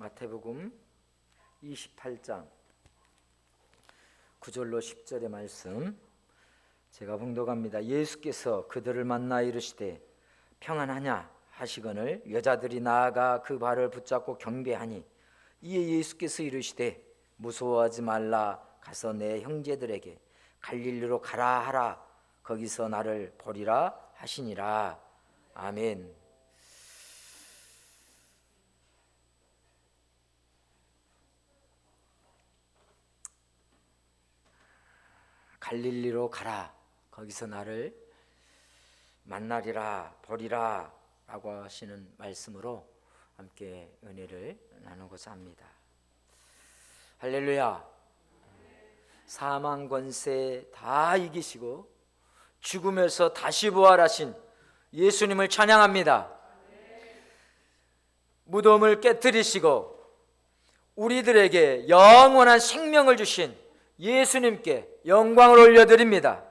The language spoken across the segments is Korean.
마태복음 28장 9절로 10절의 말씀 제가 봉독합니다. 예수께서 그들을 만나 이르시되 평안하냐 하시거늘 여자들이 나아가 그 발을 붙잡고 경배하니 이에 예수께서 이르시되 무서워하지 말라. 가서 내 형제들에게 갈릴리로 가라 하라. 거기서 나를 보리라 하시니라. 아멘. 갈릴리로 가라. 거기서 나를 만나리라 보리라 라고 하시는 말씀으로 함께 은혜를 나누고자 합니다. 할렐루야. 사망 권세 다 이기시고 죽음에서 다시 부활하신 예수님을 찬양합니다. 무덤을 깨뜨리시고 우리들에게 영원한 생명을 주신 예수님께 영광을 올려드립니다.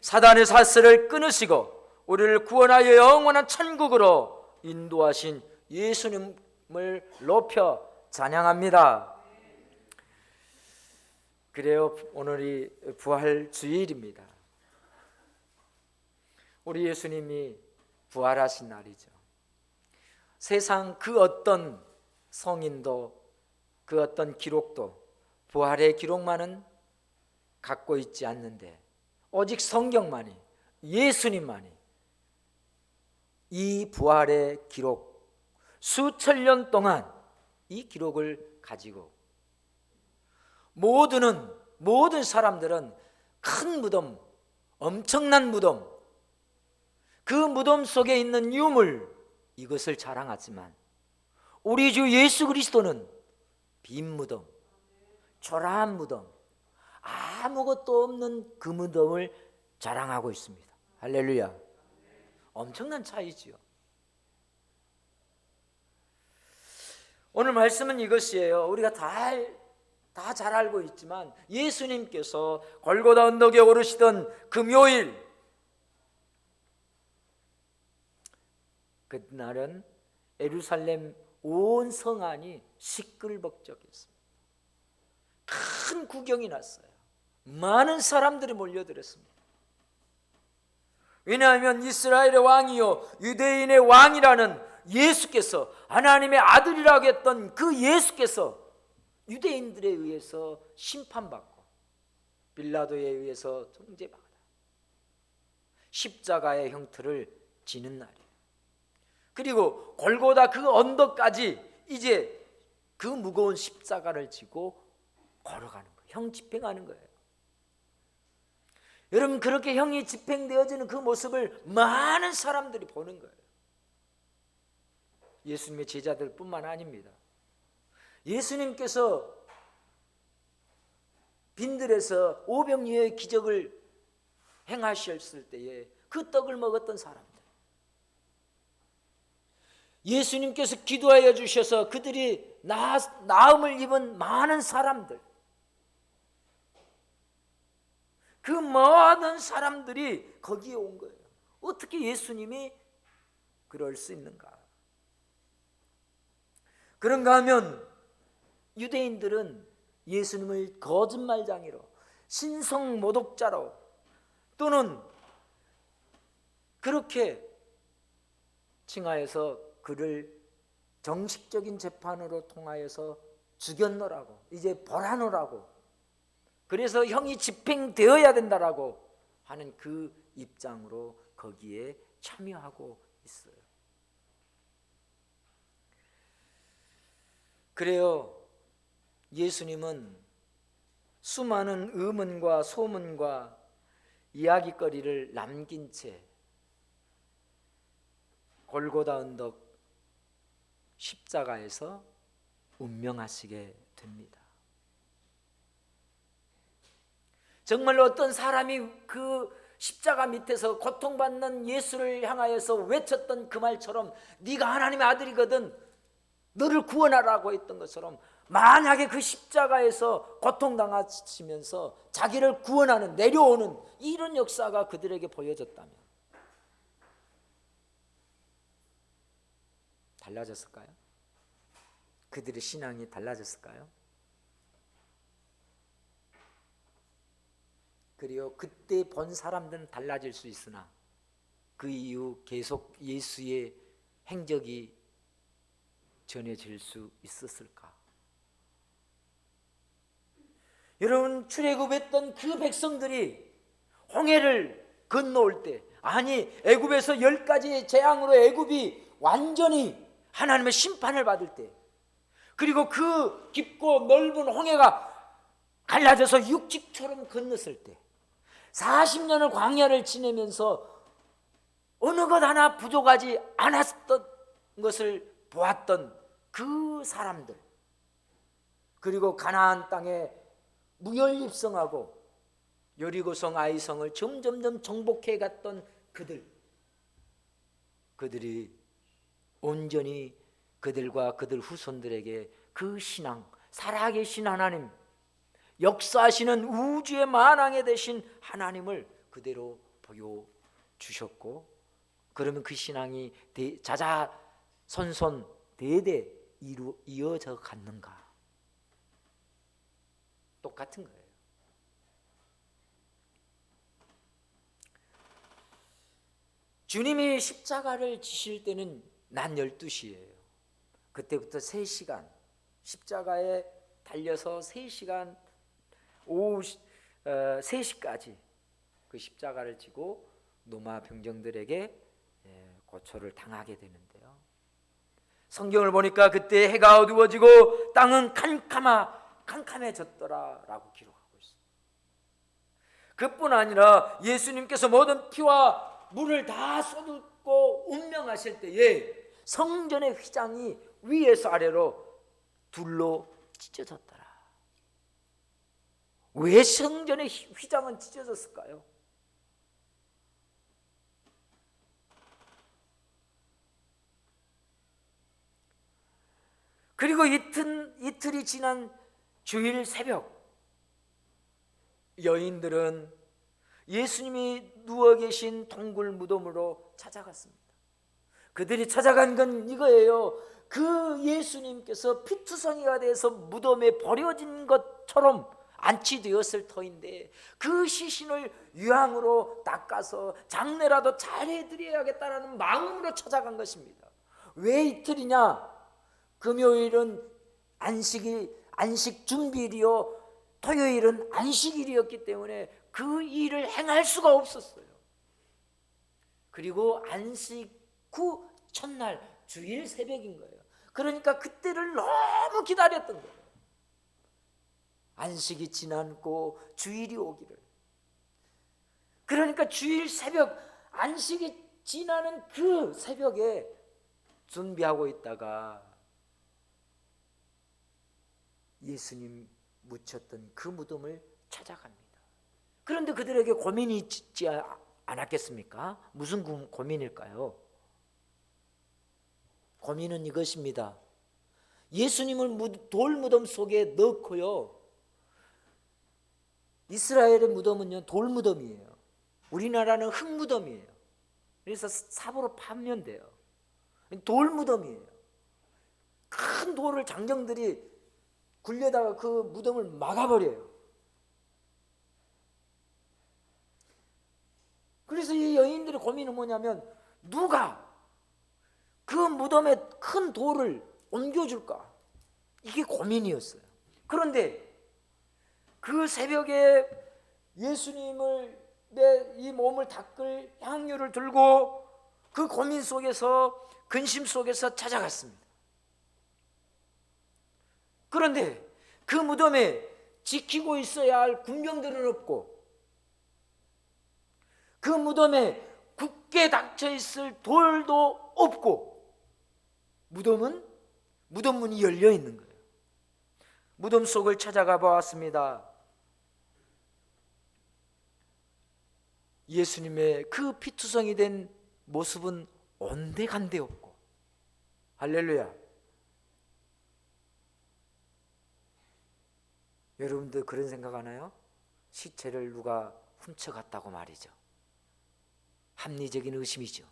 사단의 사슬을 끊으시고 우리를 구원하여 영원한 천국으로 인도하신 예수님을 높여 찬양합니다. 그래요, 오늘이 부활 주일입니다. 우리 예수님이 부활하신 날이죠. 세상 그 어떤 성인도 그 어떤 기록도 부활의 기록만은 갖고 있지 않는데 오직 성경만이, 예수님만이 이 부활의 기록, 수천 년 동안 이 기록을 가지고 모든 사람들은 큰 무덤, 엄청난 무덤, 그 무덤 속에 있는 유물, 이것을 자랑하지만 우리 주 예수 그리스도는 빈 무덤, 초라한 무덤, 아무것도 없는 그 무덤을 자랑하고 있습니다. 할렐루야. 엄청난 차이지요. 오늘 말씀은 이것이에요. 우리가 다 잘 알고 있지만 예수님께서 골고다 언덕에 오르시던 금요일, 그날은 예루살렘 온 성안이 시끌벅적했습니다. 큰 구경이 났어요. 많은 사람들이 몰려들었습니다. 왜냐하면 이스라엘의 왕이요 유대인의 왕이라는 예수께서, 하나님의 아들이라고 했던 그 예수께서 유대인들에 의해서 심판받고 빌라도에 의해서 정죄받아 십자가의 형틀을 지는 날이에요. 그리고 골고다 그 언덕까지 이제 그 무거운 십자가를 지고 걸어가는 거예요. 형 집행하는 거예요. 여러분, 그렇게 형이 집행되어지는 그 모습을 많은 사람들이 보는 거예요. 예수님의 제자들 뿐만 아닙니다. 예수님께서 빈들에서 오병이어의 기적을 행하셨을 때에 그 떡을 먹었던 사람들, 예수님께서 기도하여 주셔서 그들이 나음을 입은 많은 사람들, 그 모든 사람들이 거기에 온 거예요. 어떻게 예수님이 그럴 수 있는가? 그런가 하면 유대인들은 예수님을 거짓말장이로, 신성모독자로, 또는 그렇게 칭하여서 그를 정식적인 재판으로 통하여서 죽였노라고, 이제 벌하노라고, 그래서 형이 집행되어야 된다라고 하는 그 입장으로 거기에 참여하고 있어요. 그래요, 예수님은 수많은 의문과 소문과 이야기거리를 남긴 채 골고다 언덕 십자가에서 운명하시게 됩니다. 정말로 어떤 사람이 그 십자가 밑에서 고통받는 예수를 향하여서 외쳤던 그 말처럼 네가 하나님의 아들이거든 너를 구원하라고 했던 것처럼, 만약에 그 십자가에서 고통당하시면서 자기를 구원하는, 내려오는 이런 역사가 그들에게 보여졌다면 달라졌을까요? 그들의 신앙이 달라졌을까요? 그리고 그때 본 사람들은 달라질 수 있으나 그 이후 계속 예수의 행적이 전해질 수 있었을까? 여러분, 출애굽했던 그 백성들이 홍해를 건너올 때, 아니 애굽에서 10가지의 재앙으로 애굽이 완전히 하나님의 심판을 받을 때, 그리고 그 깊고 넓은 홍해가 갈라져서 육지처럼 건넜을 때, 40년을 광야를 지내면서 어느 것 하나 부족하지 않았던 것을 보았던 그 사람들, 그리고 가나안 땅에 무혈입성하고 여리고성 아이성을 점점점 정복해 갔던 그들이 온전히 그들과 그들 후손들에게 그 신앙, 살아계신 하나님, 역사하시는 우주의 만왕에 되신 하나님을 그대로 보여주셨고, 그러면 그 신앙이 자자손손 대대 이어져 갔는가? 똑같은 거예요. 주님이 십자가를 지실 때는 낮 12시예요. 그때부터 3시간 십자가에 달려서 3시간 오후 3시까지 그 십자가를 지고 노마 병정들에게 고초를 당하게 되는데요. 성경을 보니까 그때 해가 어두워지고 땅은 캄캄해졌더라라고 기록하고 있습니다. 그뿐 아니라 예수님께서 모든 피와 물을 다 쏟고 운명하실 때에 성전의 휘장이 위에서 아래로 둘로 찢어졌더라. 왜 성전의 휘장은 찢어졌을까요? 그리고 이틀이 지난 주일 새벽, 여인들은 예수님이 누워 계신 동굴 무덤으로 찾아갔습니다. 그들이 찾아간 건 이거예요. 그 예수님께서 피투성이가 돼서 무덤에 버려진 것처럼 안치되었을 터인데 그 시신을 유황으로 닦아서 장례라도 잘해드려야겠다는 마음으로 찾아간 것입니다. 왜 이틀이냐? 금요일은 안식 준비일이요, 토요일은 안식일이었기 때문에 그 일을 행할 수가 없었어요. 그리고 안식 후 첫날 주일 새벽인 거예요. 그러니까 그때를 너무 기다렸던 거예요. 안식이 지났고 주일이 오기를. 그러니까 주일 새벽, 안식이 지나는 그 새벽에 준비하고 있다가 예수님 묻혔던 그 무덤을 찾아갑니다. 그런데 그들에게 고민이 있지 않았겠습니까? 무슨 고민일까요? 고민은 이것입니다. 예수님을 돌무덤 속에 넣고요, 이스라엘의 무덤은요 돌무덤이에요. 우리나라는 흙무덤이에요. 그래서 삽으로 파면 돼요. 돌무덤이에요. 큰 돌을 장정들이 굴려다가 그 무덤을 막아버려요. 그래서 이 여인들의 고민은 뭐냐면 누가 그 무덤에 큰 돌을 옮겨줄까? 이게 고민이었어요. 그런데 그 새벽에 예수님을 이 몸을 닦을 향유를 들고 그 고민 속에서, 근심 속에서 찾아갔습니다. 그런데 그 무덤에 지키고 있어야 할 군병들은 없고 그 무덤에 굳게 닫혀 있을 돌도 없고 무덤 문이 열려 있는 거예요. 무덤 속을 찾아가 보았습니다. 예수님의 그 피투성이 된 모습은 온데간데 없고, 할렐루야. 여러분들 그런 생각 하나요? 시체를 누가 훔쳐갔다고 말이죠. 합리적인 의심이죠.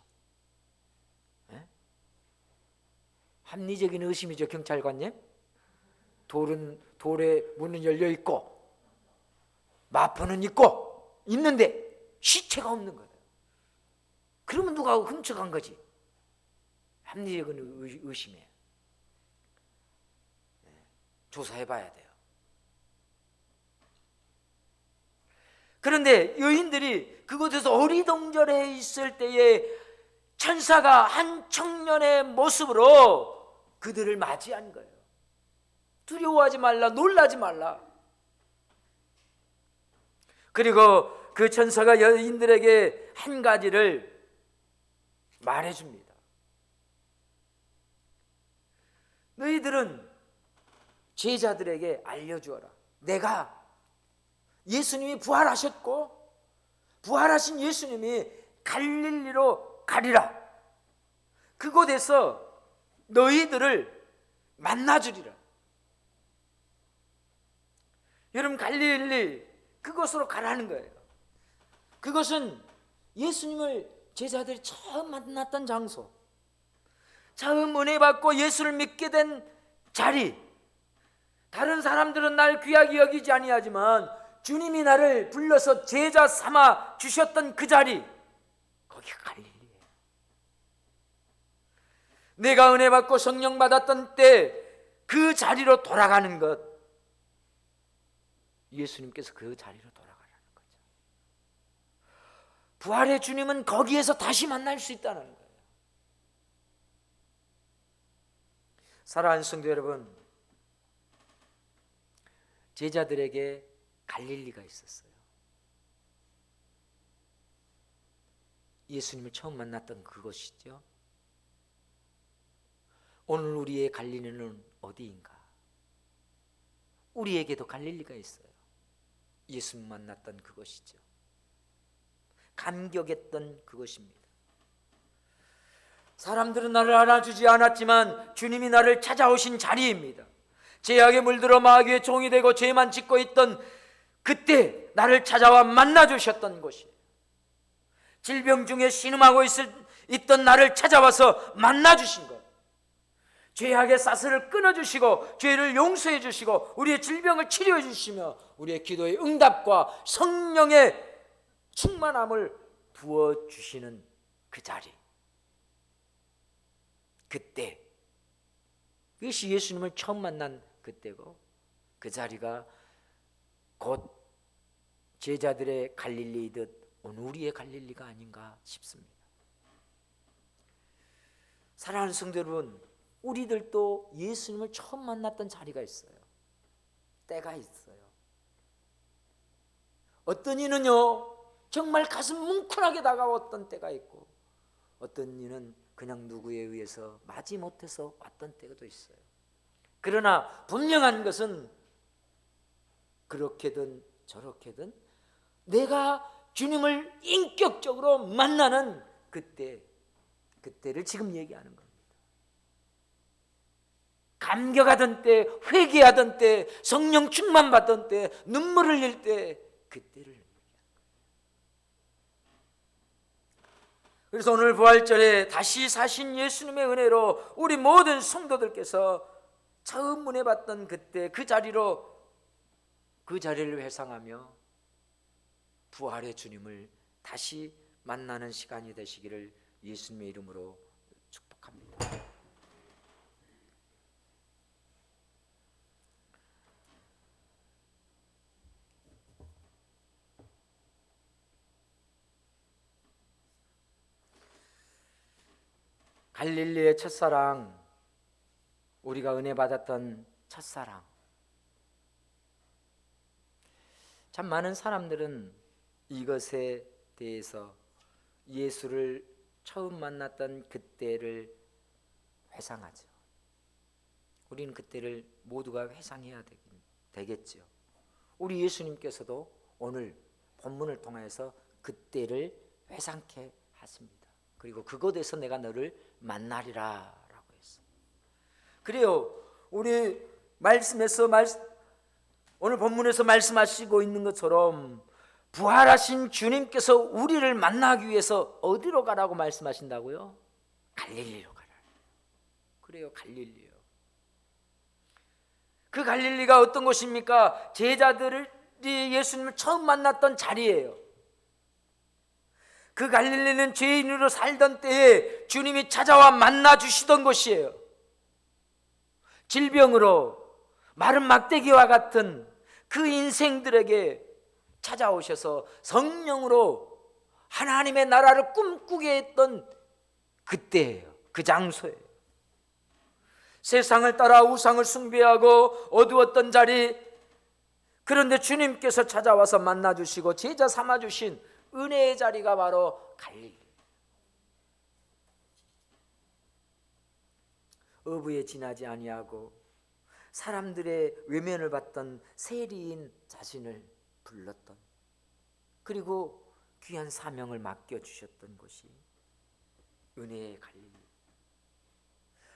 네? 합리적인 의심이죠, 경찰관님. 돌에 문은 열려 있고 마포는 있는데 시체가 없는 거예요. 그러면 누가 훔쳐간 거지? 합리적인 의심이에요. 조사해봐야 돼요. 그런데 여인들이 그곳에서 어리둥절해 있을 때에 천사가 한 청년의 모습으로 그들을 맞이한 거예요. 두려워하지 말라, 놀라지 말라. 그리고 그 천사가 여인들에게 한 가지를 말해줍니다. 너희들은 제자들에게 알려주어라. 내가 예수님이 부활하셨고 부활하신 예수님이 갈릴리로 가리라. 그곳에서 너희들을 만나주리라. 여러분, 갈릴리 그곳으로 가라는 거예요. 그것은 예수님을 제자들이 처음 만났던 장소, 처음 은혜 받고 예수를 믿게 된 자리. 다른 사람들은 날 귀하게 여기지 아니하지만 주님이 나를 불러서 제자 삼아 주셨던 그 자리, 거기가 갈릴리예요. 내가 은혜 받고 성령 받았던 때 그 자리로 돌아가는 것, 예수님께서 그 자리로 돌아가라는 거죠. 부활의 주님은 거기에서 다시 만날 수 있다는 거예요. 사랑하는 성도 여러분, 제자들에게 갈릴리가 있었어요. 예수님을 처음 만났던 그곳이죠. 오늘 우리의 갈릴리는 어디인가? 우리에게도 갈릴리가 있어요. 예수님 만났던 그것이죠. 감격했던 그것입니다. 사람들은 나를 알아주지 않았지만 주님이 나를 찾아오신 자리입니다. 죄악에 물들어 마귀의 종이 되고 죄만 짓고 있던 그때 나를 찾아와 만나주셨던 곳이에요. 질병 중에 신음하고 있던 나를 찾아와서 만나주신 것, 죄악의 사슬을 끊어주시고 죄를 용서해 주시고 우리의 질병을 치료해 주시며 우리의 기도의 응답과 성령의 충만함을 부어주시는 그 자리, 그때, 그것이 예수님을 처음 만난 그때고, 그 자리가 곧 제자들의 갈릴리이듯 오늘 우리의 갈릴리가 아닌가 싶습니다. 사랑하는 성도 여러분, 우리들도 예수님을 처음 만났던 자리가 있어요. 때가 있어요. 어떤 이는요 정말 가슴 뭉클하게 다가왔던 때가 있고, 어떤 이는 그냥 누구에 의해서 마지 못해서 왔던 때도 있어요. 그러나 분명한 것은 그렇게든 저렇게든 내가 주님을 인격적으로 만나는 그때를 지금 얘기하는 겁니다. 감격하던 때, 회개하던 때, 성령 충만 받던 때, 눈물을 흘릴 때, 그때를 얘기하는 거예요. 그래서 오늘 부활절에 다시 사신 예수님의 은혜로 우리 모든 성도들께서 처음 은혜 받던 그때 그 자리를 회상하며 부활의 주님을 다시 만나는 시간이 되시기를 예수님의 이름으로 축복합니다. 갈릴리의 첫사랑, 우리가 은혜 받았던 첫사랑. 참 많은 사람들은 이것에 대해서 예수를 처음 만났던 그때를 회상하죠. 우리는 그때를 모두가 회상해야 되겠죠. 우리 예수님께서도 오늘 본문을 통해서 그때를 회상케 하십니다. 그리고 그곳에서 내가 너를 만나리라 라고 했어요. 그래요, 우리 오늘 본문에서 말씀하시고 있는 것처럼 부활하신 주님께서 우리를 만나기 위해서 어디로 가라고 말씀하신다고요? 갈릴리로 가라. 그래요, 갈릴리요. 그 갈릴리가 어떤 곳입니까? 제자들이 예수님을 처음 만났던 자리예요. 그 갈릴리는 죄인으로 살던 때에 주님이 찾아와 만나 주시던 곳이에요. 질병으로 마른 막대기와 같은 그 인생들에게 찾아오셔서 성령으로 하나님의 나라를 꿈꾸게 했던 그때예요. 그 장소예요. 세상을 따라 우상을 숭배하고 어두웠던 자리, 그런데 주님께서 찾아와서 만나주시고 제자 삼아주신 은혜의 자리가 바로 갈릴리. 어부에 지나지 아니하고 사람들의 외면을 받던 세리인 자신을 불렀던, 그리고 귀한 사명을 맡겨주셨던 곳이 은혜의 갈릴리.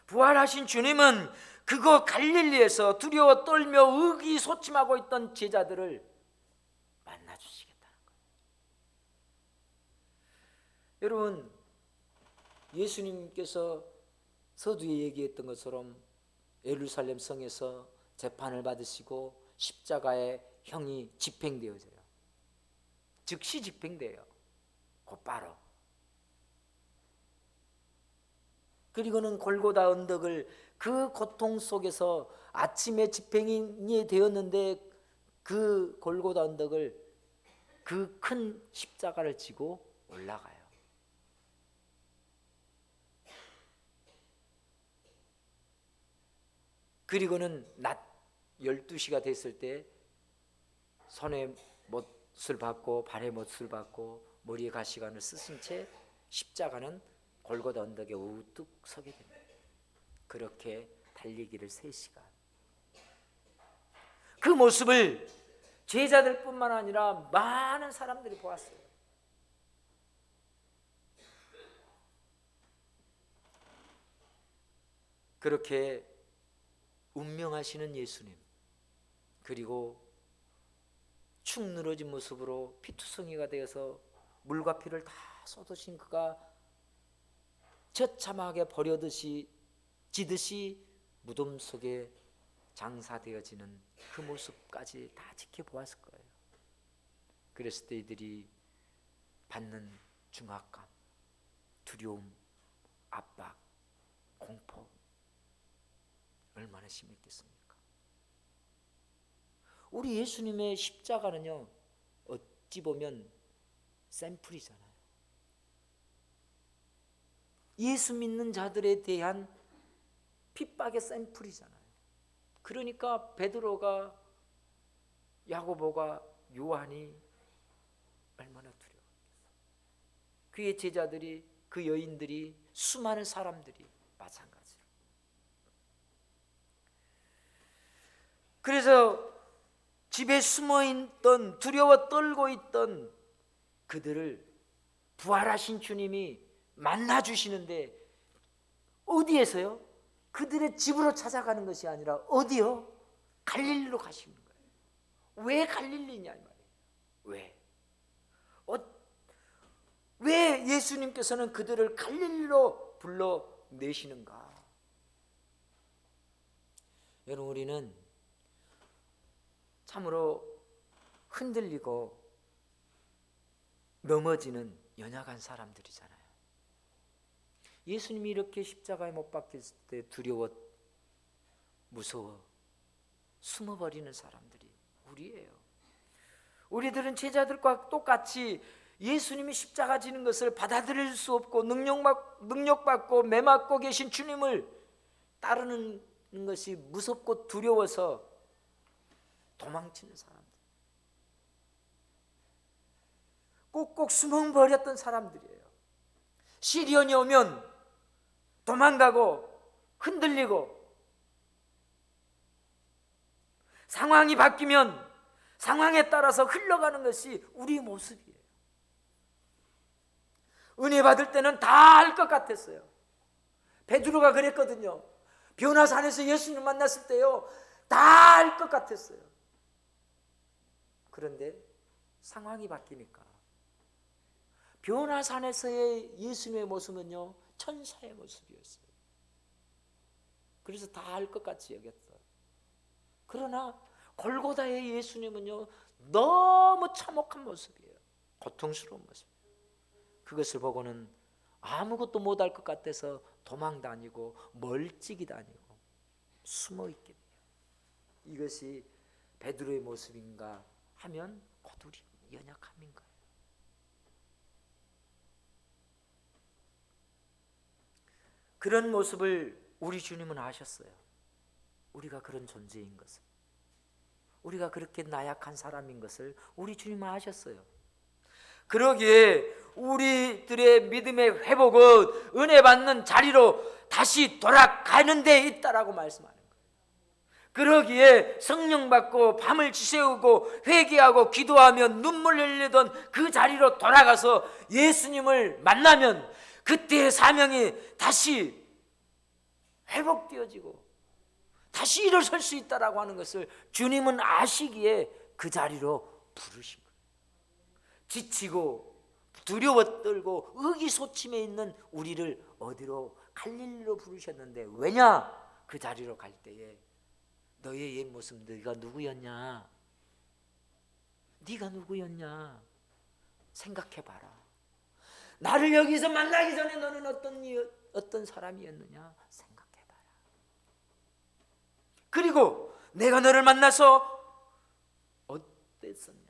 부활하신 주님은 그거 갈릴리에서 두려워 떨며 의기소침하고 있던 제자들을 만나주시겠다는 거예요. 여러분, 예수님께서 서두에 얘기했던 것처럼 예루살렘 성에서 재판을 받으시고 십자가에 형이 집행되어져요. 즉시 집행돼요. 곧바로. 그리고는 골고다 언덕을, 그 고통 속에서 아침에 집행이 되었는데 그 골고다 언덕을, 그 큰 십자가를 지고 올라가요. 그리고는 낮 12시가 됐을 때 손에 못을 받고 발에 못을 받고 머리에 가시관을 쓰신 채 십자가는 골고다 언덕에 우뚝 서게 됩니다. 그렇게 달리기를 3시간. 그 모습을 제자들뿐만 아니라 많은 사람들이 보았어요. 그렇게 운명하시는 예수님, 그리고 축 늘어진 모습으로 피투성이가 되어서 물과 피를 다 쏟으신 그가 처참하게 버려지듯이 무덤 속에 장사되어지는 그 모습까지 다 지켜보았을 거예요. 그랬을 때 이들이 받는 중압감, 두려움, 압박, 공포 얼마나 심했겠습니까? 우리 예수님의 십자가는요, 어찌 보면 샘플이잖아요. 예수 믿는 자들에 대한 핍박의 샘플이잖아요. 그러니까 베드로가, 야고보가, 요한이 얼마나 두려웠겠어요. 그의 제자들이, 그 여인들이, 수많은 사람들이 마찬가지로. 그래서 집에 숨어있던, 두려워 떨고 있던 그들을 부활하신 주님이 만나주시는데, 어디에서요? 그들의 집으로 찾아가는 것이 아니라 어디요? 갈릴리로 가시는 거예요. 왜 갈릴리냐 이 말이에요. 왜 예수님께서는 그들을 갈릴리로 불러내시는가? 여러분, 우리는 참으로 흔들리고 넘어지는 연약한 사람들이잖아요. 예수님이 이렇게 십자가에 못 박혔을 때 두려워, 무서워, 숨어버리는 사람들이 우리예요. 우리들은 제자들과 똑같이 예수님이 십자가 지는 것을 받아들일 수 없고 능력받고 매맞고 계신 주님을 따르는 것이 무섭고 두려워서 도망치는 사람들, 꼭꼭 숨어버렸던 사람들이에요. 시련이 오면 도망가고 흔들리고, 상황이 바뀌면 상황에 따라서 흘러가는 것이 우리의 모습이에요. 은혜 받을 때는 다 알 것 같았어요. 베드로가 그랬거든요. 변화산에서 예수님 만났을 때요, 다 알 것 같았어요. 그런데 상황이 바뀌니까 변화산에서의 예수님의 모습은요, 천사의 모습이었어요. 그래서 다 알 것 같이 여겼어요. 그러나 골고다의 예수님은요, 너무 참혹한 모습이에요. 고통스러운 모습. 그것을 보고는 아무것도 못할 것 같아서 도망 다니고 멀찍이 다니고 숨어 있게 돼요. 이것이 베드로의 모습인가 하면 곧 우리 연약함인가요? 그런 모습을 우리 주님은 아셨어요. 우리가 그런 존재인 것을, 우리가 그렇게 나약한 사람인 것을 우리 주님은 아셨어요. 그러기에 우리들의 믿음의 회복은 은혜 받는 자리로 다시 돌아가는 데 있다라고 말씀하는 거예요. 그러기에 성령 받고 밤을 지새우고 회개하고 기도하며 눈물 흘리던 그 자리로 돌아가서 예수님을 만나면 그때의 사명이 다시 회복되어지고 다시 일어설 수 있다라고 하는 것을 주님은 아시기에 그 자리로 부르신 거예요. 지치고 두려워 떨고 의기소침해 있는 우리를 어디로? 갈릴리로 부르셨는데, 왜냐? 그 자리로 갈 때에 너의 옛 모습, 네가 누구였냐? 네가 누구였냐? 생각해봐라. 나를 여기서 만나기 전에 너는 어떤 사람이었느냐? 생각해봐라. 그리고 내가 너를 만나서 어땠었냐?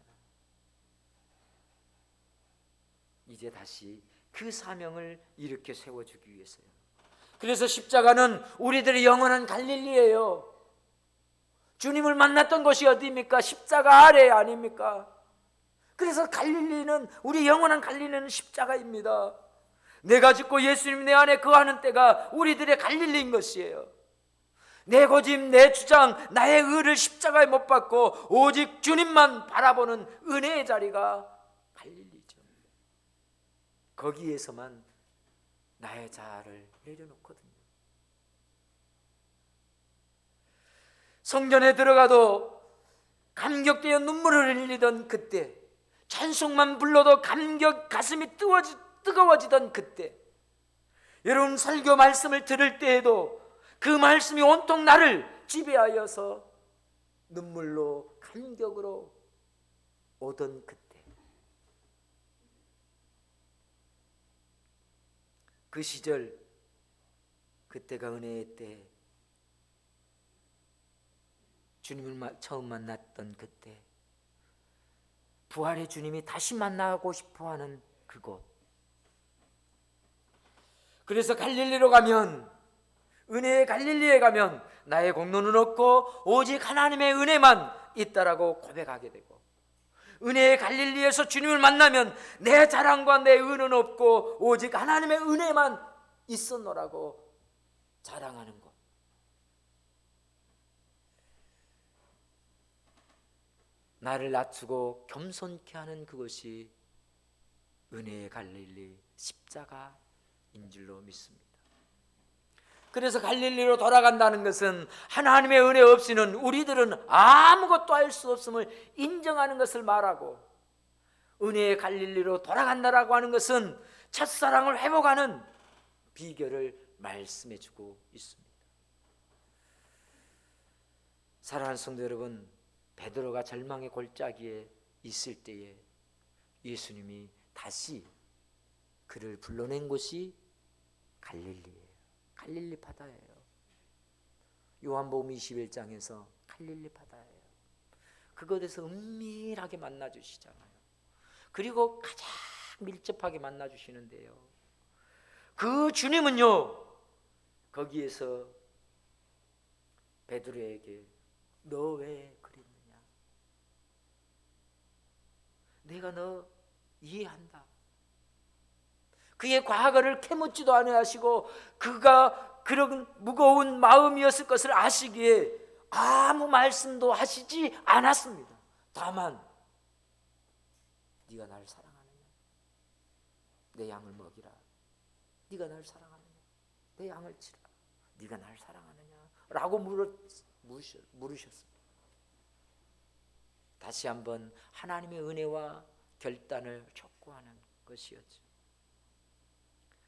이제 다시 그 사명을 이렇게 세워주기 위해서요. 그래서 십자가는 우리들의 영원한 갈릴리예요. 주님을 만났던 곳이 어디입니까? 십자가 아래 아닙니까? 그래서 갈릴리는, 우리 영원한 갈릴리는 십자가입니다. 내가 죽고 예수님 내 안에 거하는 때가 우리들의 갈릴리인 것이에요. 내 고집, 내 주장, 나의 의를 십자가에 못 박고 오직 주님만 바라보는 은혜의 자리가 갈릴리죠. 거기에서만 나의 자아를 내려놓거든요. 성전에 들어가도 감격되어 눈물을 흘리던 그때, 찬송만 불러도 가슴이 뜨거워지던 그때, 여러분 설교 말씀을 들을 때에도 그 말씀이 온통 나를 지배하여서 눈물로 감격으로 오던 그때, 그 시절, 그때가 은혜의 때, 주님을 처음 만났던 그때, 부활의 주님이 다시 만나고 싶어하는 그곳. 그래서 갈릴리로 가면, 은혜의 갈릴리에 가면 나의 공로는 없고 오직 하나님의 은혜만 있다라고 고백하게 되고, 은혜의 갈릴리에서 주님을 만나면 내 자랑과 내 의는 없고 오직 하나님의 은혜만 있었노라고 자랑하는 것. 나를 낮추고 겸손케 하는 그것이 은혜의 갈릴리 십자가인 줄로 믿습니다. 그래서 갈릴리로 돌아간다는 것은 하나님의 은혜 없이는 우리들은 아무것도 할 수 없음을 인정하는 것을 말하고, 은혜의 갈릴리로 돌아간다라고 하는 것은 첫사랑을 회복하는 비결을 말씀해주고 있습니다. 사랑하는 성도 여러분, 베드로가 절망의 골짜기에 있을 때에 예수님이 다시 그를 불러낸 곳이 갈릴리예요. 갈릴리 바다예요. 요한복음 21장에서 갈릴리 바다예요. 그곳에서 은밀하게 만나주시잖아요. 그리고 가장 밀접하게 만나주시는데요, 그 주님은요, 거기에서 베드로에게 너 왜 그랬느냐? 내가 너 이해한다. 그의 과거를 캐묻지도 않으시고 그가 그런 무거운 마음이었을 것을 아시기에 아무 말씀도 하시지 않았습니다. 다만 네가 나를 사랑하느냐? 내 양을 먹이라. 네가 나를 사랑하느냐? 내 양을 치라. 네가 나를 사랑하느냐? 라고 물으셨습니다. 다시 한번 하나님의 은혜와 결단을 촉구하는 것이었죠.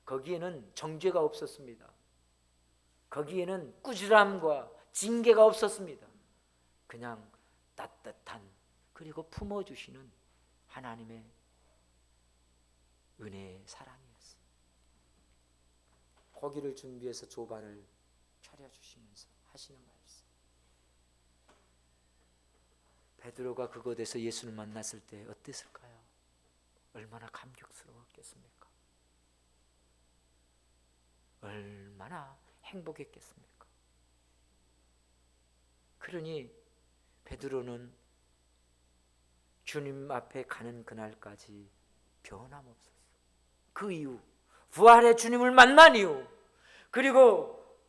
거기에는 정죄가 없었습니다. 거기에는 꾸지람과 징계가 없었습니다. 그냥 따뜻한 그리고 품어주시는 하나님의 은혜의 사랑이었어요. 고기를 준비해서 조반을 차려주시면서 하시는 말씀. 베드로가 그곳에서 예수를 만났을 때 어땠을까요? 얼마나 감격스러웠겠습니까? 얼마나 행복했겠습니까? 그러니 베드로는 주님 앞에 가는 그날까지 변함없었어. 그 이후 부활의 주님을 만난 이후, 그리고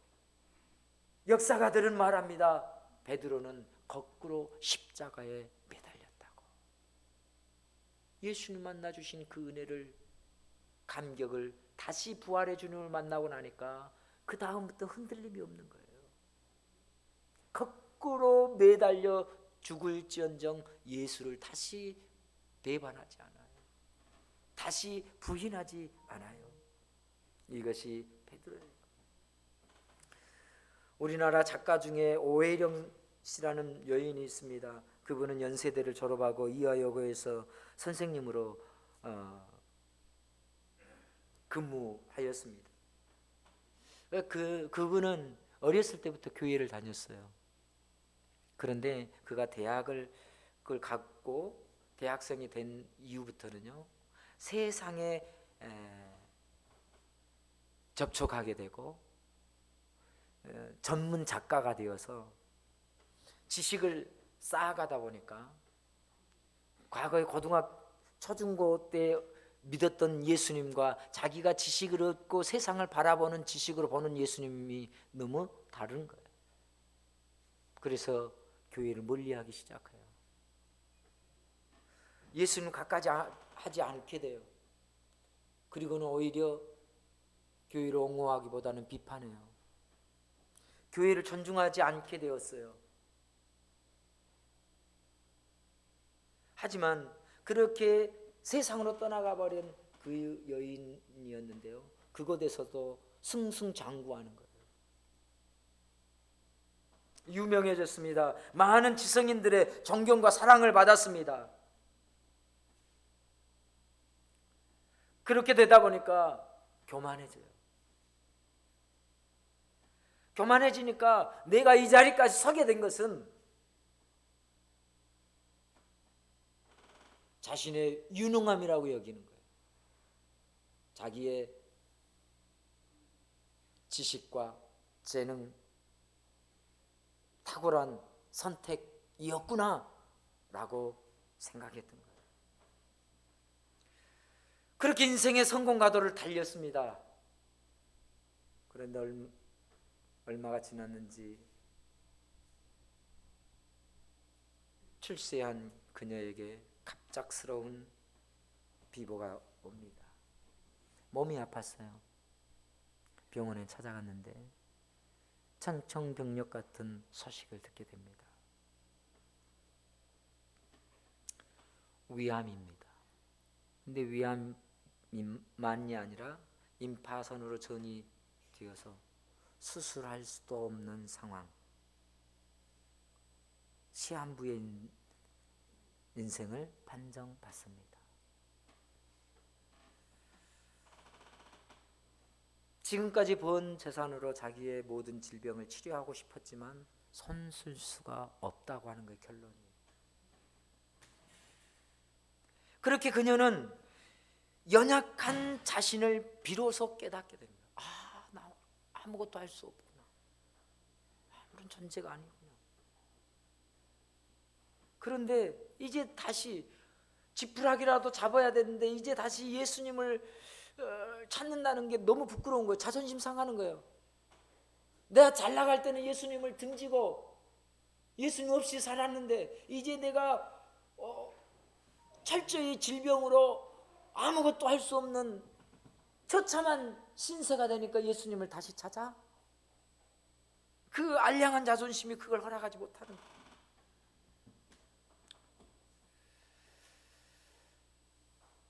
역사가들은 말합니다. 베드로는 거꾸로 십자가에 매달렸다고. 예수님 만나주신 그 은혜를, 감격을 다시 부활의 주님을 만나고 나니까 그 다음부터 흔들림이 없는 거예요. 거꾸로 매달려 죽을지언정 예수를 다시 배반하지 않아요. 다시 부인하지 않아요. 이것이 베드로예요. 우리나라 작가 중에 오해령 씨라는 여인이 있습니다. 그분은 연세대를 졸업하고 이화여고에서 선생님으로 근무하였습니다. 그분은 어렸을 때부터 교회를 다녔어요. 그런데 그가 대학을 갖고 대학생이 된 이후부터는요, 세상에 접촉하게 되고 전문 작가가 되어서 지식을 쌓아가다 보니까 과거에 초중고 때 믿었던 예수님과 자기가 지식을 얻고 세상을 바라보는 지식으로 보는 예수님이 너무 다른 거예요. 그래서 교회를 멀리하기 시작해요. 예수님 가까이 하지 않게 돼요. 그리고는 오히려 교회를 옹호하기보다는 비판해요. 교회를 존중하지 않게 되었어요. 하지만 그렇게 세상으로 떠나가 버린 그 여인이었는데요, 그곳에서도 승승장구하는 거예요. 유명해졌습니다. 많은 지성인들의 존경과 사랑을 받았습니다. 그렇게 되다 보니까 교만해져요. 교만해지니까 내가 이 자리까지 서게 된 것은 자신의 유능함이라고 여기는 거예요. 자기의 지식과 재능, 탁월한 선택이었구나 라고 생각했던 거예요. 그렇게 인생의 성공 가도를 달렸습니다. 그런데 얼마가 지났는지 출세한 그녀에게 갑작스러운 비보가 옵니다. 몸이 아팠어요. 병원에 찾아갔는데 천청병력 같은 소식을 듣게 됩니다. 위암입니다. 근데 위암만이 아니라 임파선으로 전이 되어서 수술할 수도 없는 상황, 시한부의 인생을 판정받습니다. 지금까지 번 재산으로 자기의 모든 질병을 치료하고 싶었지만 손쓸 수가 없다고 하는 게 결론이에요. 그렇게 그녀는 연약한 자신을 비로소 깨닫게 됩니다. 나 아무것도 할 수 없구나. 아무런 존재가 아니구나. 그런데 이제 다시 지푸라기라도 잡아야 되는데 이제 다시 예수님을 찾는다는 게 너무 부끄러운 거예요. 자존심 상하는 거예요. 내가 잘 나갈 때는 예수님을 등지고 예수님 없이 살았는데 이제 내가 철저히 질병으로 아무것도 할 수 없는 처참한 신세가 되니까 예수님을 다시 찾아? 그 알량한 자존심이 그걸 허락하지 못하는 거예요.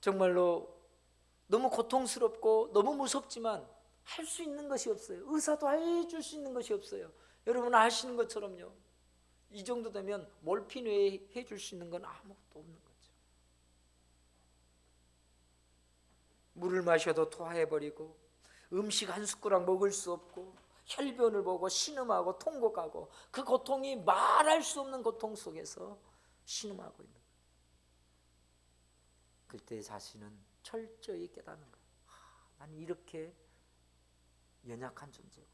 정말로 너무 고통스럽고 너무 무섭지만 할 수 있는 것이 없어요. 의사도 해줄 수 있는 것이 없어요. 여러분 아시는 것처럼요, 이 정도 되면 몰핀 외에 해줄 수 있는 건 아무것도 없는 거죠. 물을 마셔도 토해버리고 음식 한 숟가락 먹을 수 없고 혈변을 보고 신음하고 통곡하고 그 고통이 말할 수 없는 고통 속에서 신음하고 있는 거예요. 그때 자신은 철저히 깨닫는 거예요. 나는 이렇게 연약한 존재구나.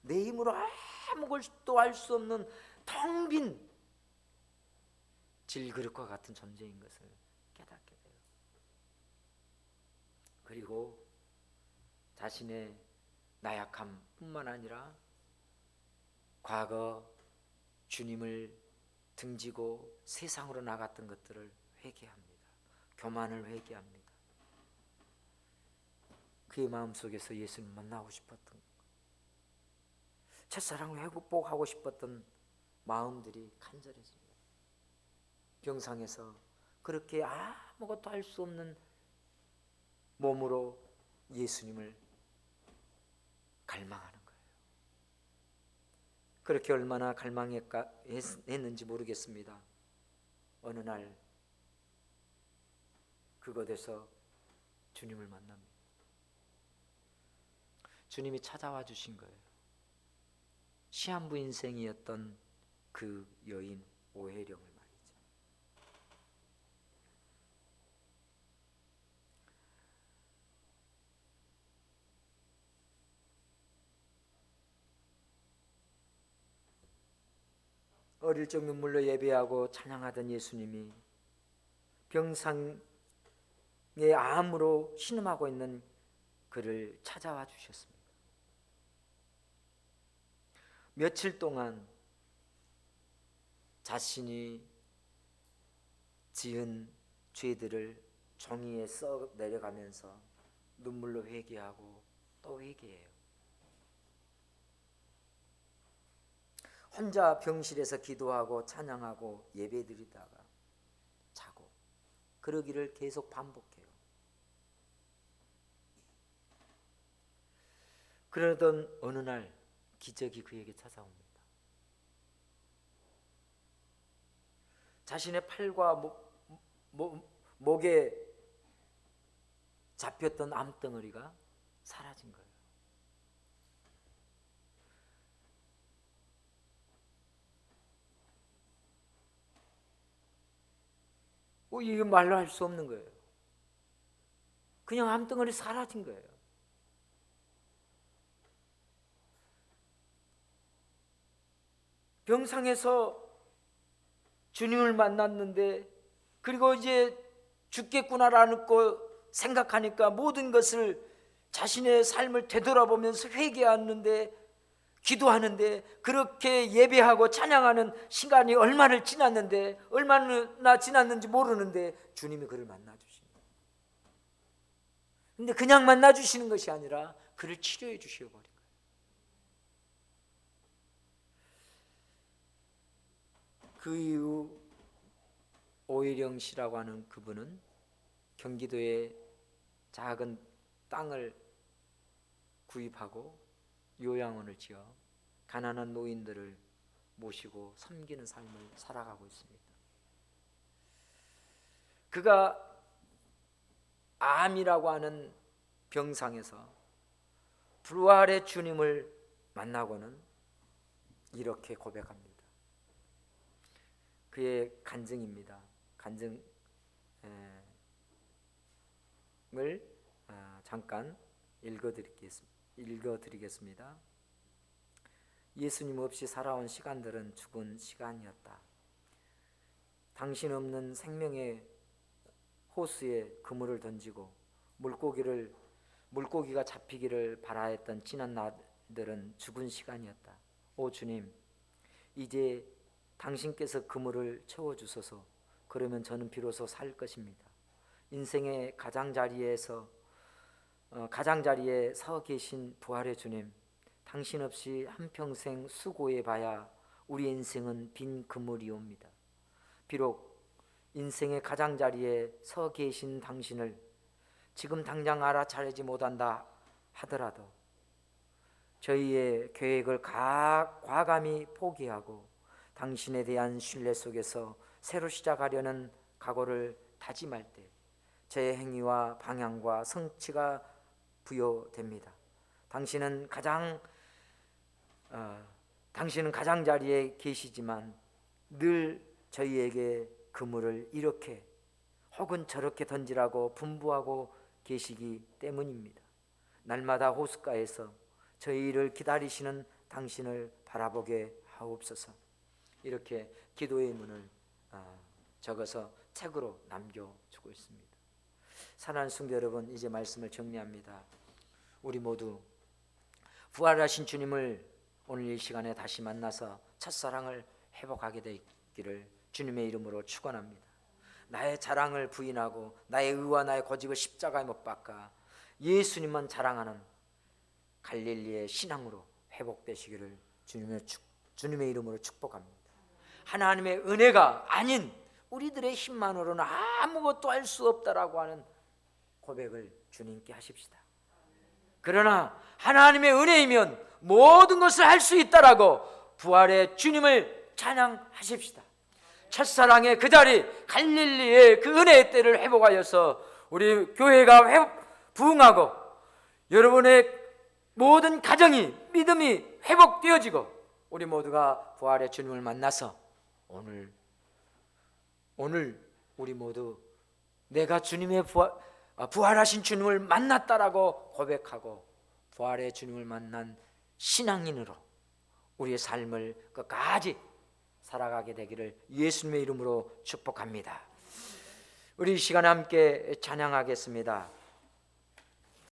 내 힘으로 아무것도 할 수 없는 텅 빈 질그릇과 같은 존재인 것을 깨닫게 돼요. 그리고 자신의 나약함뿐만 아니라 과거 주님을 등지고 세상으로 나갔던 것들을 회개합니다. 교만을 회개합니다. 그의 마음속에서 예수님 만나고 싶었던, 첫사랑을 회복하고 싶었던 마음들이 간절해집니다. 병상에서 그렇게 아무것도 할 수 없는 몸으로 예수님을 갈망하는 거예요. 그렇게 얼마나 갈망했는지 모르겠습니다. 어느 날 그곳에서 주님을 만납니다. 주님이 찾아와 주신 거예요. 시한부 인생이었던 그 여인 오혜령을 말이죠. 어릴 적 눈물로 예배하고 찬양하던 예수님이 병상의 암으로 신음하고 있는 그를 찾아와 주셨습니다. 며칠 동안 자신이 지은 죄들을 종이에 써 내려가면서 눈물로 회개하고 또 회개해요. 혼자 병실에서 기도하고 찬양하고 예배드리다가 자고 그러기를 계속 반복해요. 그러던 어느 날 기적이 그에게 찾아옵니다. 자신의 팔과 목에 잡혔던 암덩어리가 사라진 거예요. 이게 말로 할 수 없는 거예요. 그냥 암덩어리 사라진 거예요. 병상에서 주님을 만났는데 그리고 이제 죽겠구나라는 거 생각하니까 모든 것을 자신의 삶을 되돌아보면서 회개하는데 기도하는데 그렇게 예배하고 찬양하는 시간이 얼마나 지났는데 얼마나 지났는지 모르는데 주님이 그를 만나 주십니다. 근데 그냥 만나 주시는 것이 아니라 그를 치료해 주셔 버린 거예요. 그 이후 오혜령 씨라고 하는 그분은 경기도에 작은 땅을 구입하고 요양원을 지어 가난한 노인들을 모시고 섬기는 삶을 살아가고 있습니다. 그가 암이라고 하는 병상에서 부활의 주님을 만나고는 이렇게 고백합니다. 그의 간증입니다. 간증을 잠깐 읽어드리겠습니다. 예수님 없이 살아온 시간들은 죽은 시간이었다. 당신 없는 생명의 호수에 그물을 던지고 물고기가 잡히기를 바라했던 지난 날들은 죽은 시간이었다. 오 주님, 이제 당신께서 그물을 채워주소서. 그러면 저는 비로소 살 것입니다. 인생의 가장자리에 서 계신 부활의 주님, 당신 없이 한평생 수고해봐야 우리 인생은 빈 그물이옵니다. 비록 인생의 가장자리에 서 계신 당신을 지금 당장 알아차리지 못한다 하더라도 저희의 계획을 과감히 포기하고 당신에 대한 신뢰 속에서 새로 시작하려는 각오를 다짐할 때 저의 행위와 방향과 성취가 부여됩니다. 당신은 가장 자리에 계시지만 늘 저희에게 그물을 이렇게 혹은 저렇게 던지라고 분부하고 계시기 때문입니다. 날마다 호숫가에서 저희를 기다리시는 당신을 바라보게 하옵소서. 이렇게 기도의 문을 적어서 책으로 남겨주고 있습니다. 사랑하는 성도 여러분, 이제 말씀을 정리합니다. 우리 모두 부활하신 주님을 오늘 이 시간에 다시 만나서 첫사랑을 회복하게 되기를 주님의 이름으로 축원합니다. 나의 자랑을 부인하고 나의 의와 나의 고집을 십자가에 못 박아 예수님만 자랑하는 갈릴리의 신앙으로 회복되시기를 주님의 이름으로 축복합니다. 하나님의 은혜가 아닌 우리들의 힘만으로는 아무것도 할 수 없다라고 하는 고백을 주님께 하십시다. 그러나 하나님의 은혜이면 모든 것을 할 수 있다라고 부활의 주님을 찬양하십시다. 첫사랑의 그 자리 갈릴리의 그 은혜의 때를 회복하여서 우리 교회가 부흥하고 여러분의 모든 가정이 믿음이 회복되어지고 우리 모두가 부활의 주님을 만나서 오늘 우리 모두 내가 주님의 부활하신 주님을 만났다라고 고백하고 부활의 주님을 만난 신앙인으로 우리의 삶을 끝까지 살아가게 되기를 예수님의 이름으로 축복합니다. 우리 이 시간에 함께 찬양하겠습니다.